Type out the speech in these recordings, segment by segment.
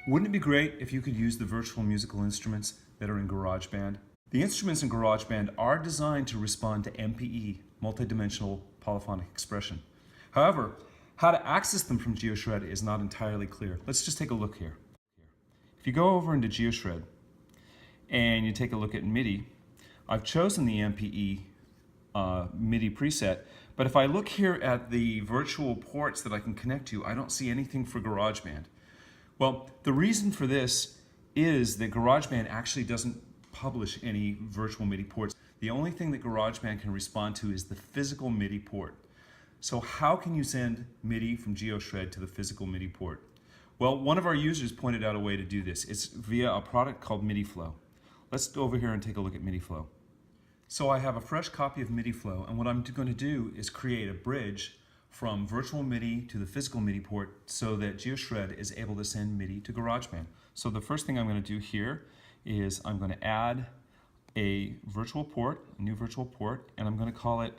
Wouldn't it be great if you could use the virtual musical instruments that are in GarageBand? The instruments in GarageBand are designed to respond to MPE, multidimensional polyphonic expression. However, how to access them from GeoShred is not entirely clear. Let's just take a look here. If you go over into GeoShred and you take a look at MIDI, I've chosen the MPE MIDI preset, but if I look here at the virtual ports that I can connect to, I don't see anything for GarageBand. Well, the reason for this is that GarageBand actually doesn't publish any virtual MIDI ports. The only thing that GarageBand can respond to is the physical MIDI port. So how can you send MIDI from GeoShred to the physical MIDI port? Well, one of our users pointed out a way to do this. It's via a product called Midiflow. Let's go over here and take a look at Midiflow. So I have a fresh copy of Midiflow, and what I'm going to do is create a bridge from virtual MIDI to the physical MIDI port so that GeoShred is able to send MIDI to GarageBand. So the first thing I'm going to do here is I'm going to add a virtual port, a new virtual port, and I'm going to call it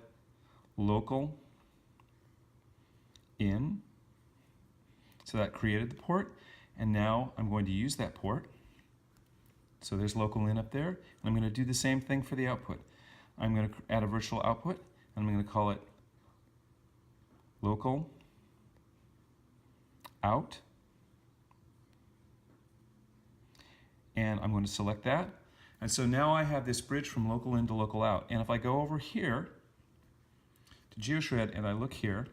local in. So that created the port, and now I'm going to use that port. So there's local in up there, and I'm going to do the same thing for the output. I'm going to add a virtual output, and I'm going to call it local out, and I'm going to select that. And so now I have this bridge from local in to local out. And if I go over here to GeoShred and I look here,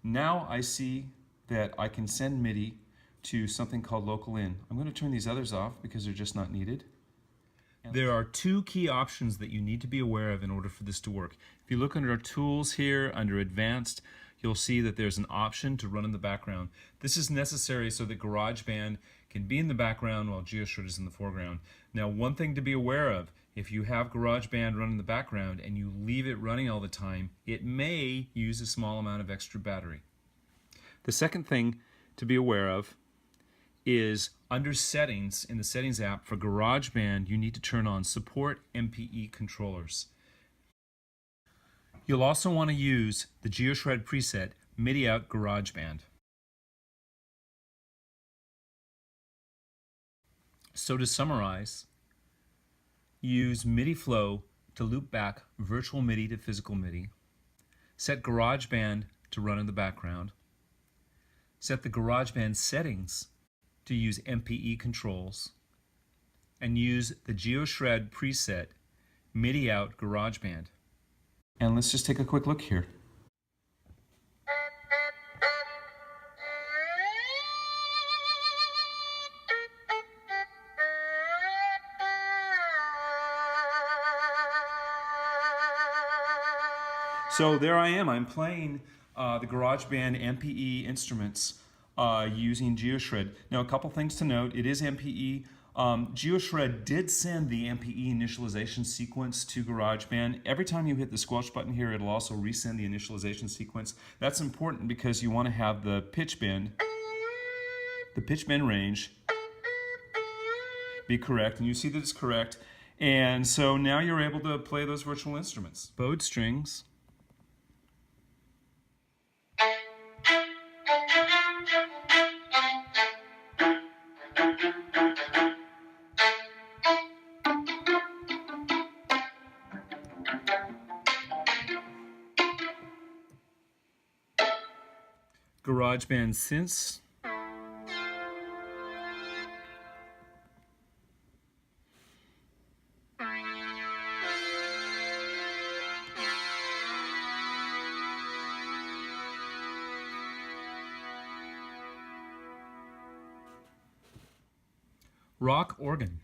now I see that I can send MIDI to something called local in. I'm going to turn these others off because they're just not needed. There are two key options that you need to be aware of in order for this to work. If you look under our tools here, under advanced, you'll see that there's an option to run in the background. This is necessary so that GarageBand can be in the background while GeoShred is in the foreground. Now, one thing to be aware of, if you have GarageBand run in the background and you leave it running all the time, it may use a small amount of extra battery. The second thing to be aware of is under settings, in the settings app for GarageBand, you need to turn on support MPE controllers. You'll also want to use the GeoShred preset MIDI out GarageBand. So to summarize, use Midiflow to loop back virtual MIDI to physical MIDI. Set GarageBand to run in the background. Set the GarageBand settings to use MPE controls. And use the GeoShred preset MIDI out GarageBand. And let's just take a quick look here. So there I am, I'm playing the GarageBand MPE instruments using GeoShred. Now a couple things to note, it is MPE. GeoShred did send the MPE initialization sequence to GarageBand. Every time you hit the squelch button here, it'll also resend the initialization sequence. That's important because you want to have the pitch bend range be correct, and you see that it's correct. And so now you're able to play those virtual instruments. Bowed strings. GarageBand synths. Rock organ.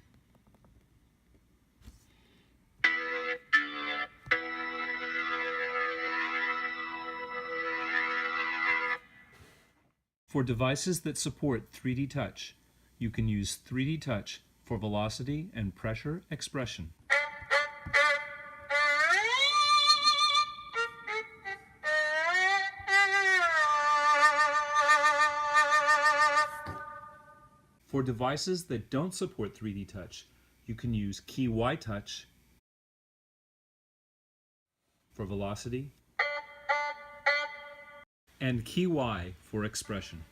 For devices that support 3D touch, you can use 3D touch for velocity and pressure expression. For devices that don't support 3D touch, you can use key Y touch for velocity and key Y for expression.